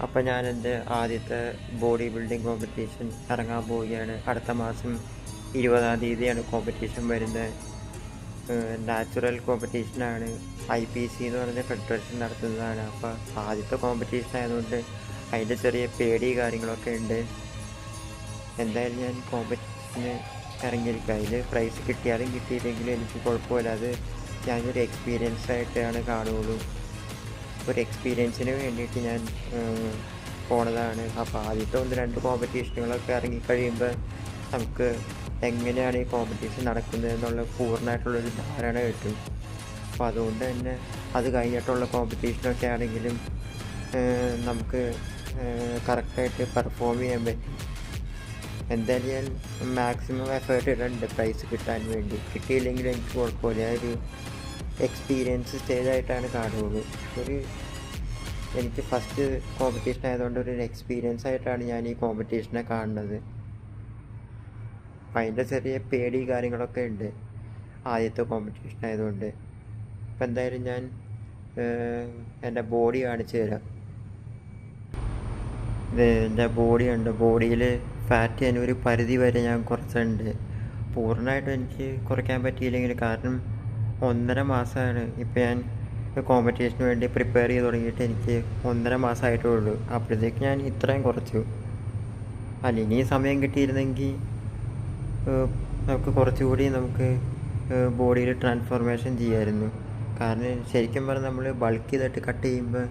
അപ്പോൾ ഞാൻ എൻ്റെ ആദ്യത്തെ ബോഡി ബിൽഡിംഗ് കോമ്പറ്റീഷൻ ഇറങ്ങാൻ പോവുകയാണ്. അടുത്ത മാസം 20-ാം തീയതിയാണ് കോമ്പറ്റീഷൻ വരുന്നത്. നാച്ചുറൽ കോമ്പറ്റീഷനാണ്. IPC എന്ന് പറഞ്ഞ ഫെഡറേഷൻ നടത്തുന്നതാണ്. അപ്പോൾ ആദ്യത്തെ കോമ്പറ്റീഷൻ ആയതുകൊണ്ട് അതിൻ്റെ ചെറിയ പേടി കാര്യങ്ങളൊക്കെ ഉണ്ട്. എന്തായാലും ഞാൻ കോമ്പറ്റീഷന് ഇറങ്ങിയിരിക്കുക. അതിൽ പ്രൈസ് കിട്ടിയാലും കിട്ടിയില്ലെങ്കിലും എനിക്ക് കുഴപ്പമില്ല. അത് ഞാനൊരു എക്സ്പീരിയൻസ് ആയിട്ടാണ് കാണുകയുള്ളൂ. ഒരു എക്സ്പീരിയൻസിന് വേണ്ടിയിട്ട് ഞാൻ പോണതാണ്. അപ്പോൾ ആദ്യത്തെ 1-2 കോമ്പറ്റീഷനുകളൊക്കെ ഇറങ്ങിക്കഴിയുമ്പോൾ നമുക്ക് എങ്ങനെയാണ് ഈ കോമ്പറ്റീഷൻ നടക്കുന്നത് എന്നുള്ള പൂർണ്ണമായിട്ടുള്ളൊരു ധാരണ കിട്ടും. അപ്പോൾ അതുകൊണ്ട് തന്നെ അത് കഴിഞ്ഞിട്ടുള്ള കോമ്പറ്റീഷനൊക്കെ ആണെങ്കിലും നമുക്ക് കറക്റ്റായിട്ട് പെർഫോം ചെയ്യാൻ പറ്റും. എന്തായാലും ഞാൻ മാക്സിമം എഫേർട്ട് ഇടുന്നുണ്ട് പ്രൈസ് കിട്ടാൻ വേണ്ടി. കിട്ടിയില്ലെങ്കിലും എനിക്ക് കുഴപ്പമില്ല. ഒരു എക്സ്പീരിയൻസ് സ്റ്റേജായിട്ടാണ് കാണുകയുള്ളൂ. എനിക്ക് ഫസ്റ്റ് കോമ്പറ്റീഷൻ ആയതുകൊണ്ട് ഒരു എക്സ്പീരിയൻസ് ആയിട്ടാണ് ഞാൻ ഈ കോമ്പറ്റീഷനെ കാണുന്നത്. അപ്പം അതിൻ്റെ ചെറിയ പേടി കാര്യങ്ങളൊക്കെ ഉണ്ട് ആദ്യത്തെ കോമ്പറ്റീഷൻ ആയതുകൊണ്ട്. അപ്പം എന്തായാലും ഞാൻ എൻ്റെ ബോഡി കാണിച്ചു തരാം. ഇത് എൻ്റെ ബോഡി ഉണ്ട്. ബോഡിയിൽ ഫാറ്റ് ഞാൻ ഒരു പരിധി വരെ ഞാൻ കുറച്ചിട്ടുണ്ട്. പൂർണ്ണമായിട്ടും എനിക്ക് കുറയ്ക്കാൻ പറ്റിയില്ലെങ്കിൽ, കാരണം 1.5 മാസമാണ് ഇപ്പം ഞാൻ കോമ്പറ്റീഷന് വേണ്ടി പ്രിപ്പയർ ചെയ്ത് തുടങ്ങിയിട്ട്. എനിക്ക് 1.5 മാസമായിട്ടേ ഉള്ളൂ. അപ്പോഴത്തേക്ക് ഞാൻ ഇത്രയും കുറച്ചു. ഇനി സമയം കിട്ടിയിരുന്നെങ്കിൽ നമുക്ക് കുറച്ചുകൂടി ബോഡിയിൽ ട്രാൻസ്ഫോർമേഷൻ ചെയ്യാമായിരുന്നു. കാരണം ശരിക്കും പറഞ്ഞാൽ നമ്മൾ ബൾക്ക് ചെയ്തിട്ട് കട്ട് ചെയ്യുമ്പോൾ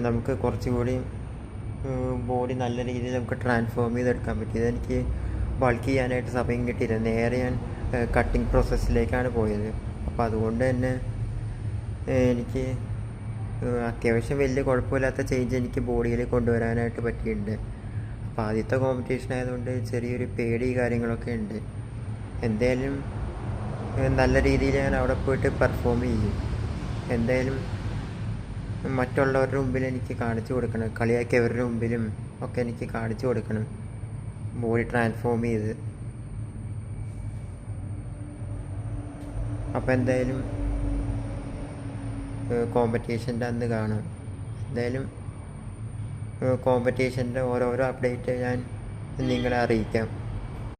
നമുക്ക് കുറച്ചുകൂടി ബോഡി നല്ല രീതിയിൽ നമുക്ക് ട്രാൻസ്ഫോം ചെയ്തെടുക്കാൻ പറ്റി. ഇതെനിക്ക് ബൾക്ക് ചെയ്യാനായിട്ട് സമയം കിട്ടിയില്ല. നേരെ ഞാൻ കട്ടിങ് പ്രോസസ്സിലേക്കാണ് പോയത്. അപ്പോൾ അതുകൊണ്ട് തന്നെ എനിക്ക് അത്യാവശ്യം വലിയ കുഴപ്പമില്ലാത്ത ചേഞ്ച് എനിക്ക് ബോഡിയിൽ കൊണ്ടുവരാനായിട്ട് പറ്റിയിട്ടുണ്ട്. അപ്പോൾ ആദ്യത്തെ കോമ്പറ്റീഷൻ ആയതുകൊണ്ട് ചെറിയൊരു പേടി കാര്യങ്ങളൊക്കെ ഉണ്ട്. എന്തായാലും നല്ല രീതിയിൽ ഞാൻ അവിടെ പോയിട്ട് പെർഫോം ചെയ്യും. എന്തായാലും മറ്റുള്ളവരുടെ മുമ്പിൽ എനിക്ക് കാണിച്ചു കൊടുക്കണം. കളിയാക്കിയവരുടെ മുമ്പിലും ഒക്കെ എനിക്ക് കാണിച്ചു കൊടുക്കണം ബോഡി ട്രാൻസ്ഫോം ചെയ്ത്. അപ്പോൾ എന്തായാലും കോമ്പറ്റീഷൻ്റെ അന്ന് കാണാം. എന്തായാലും കോമ്പറ്റീഷൻ്റെ ഓരോരോ അപ്ഡേറ്റ് ഞാൻ നിങ്ങളെ അറിയിക്കാം.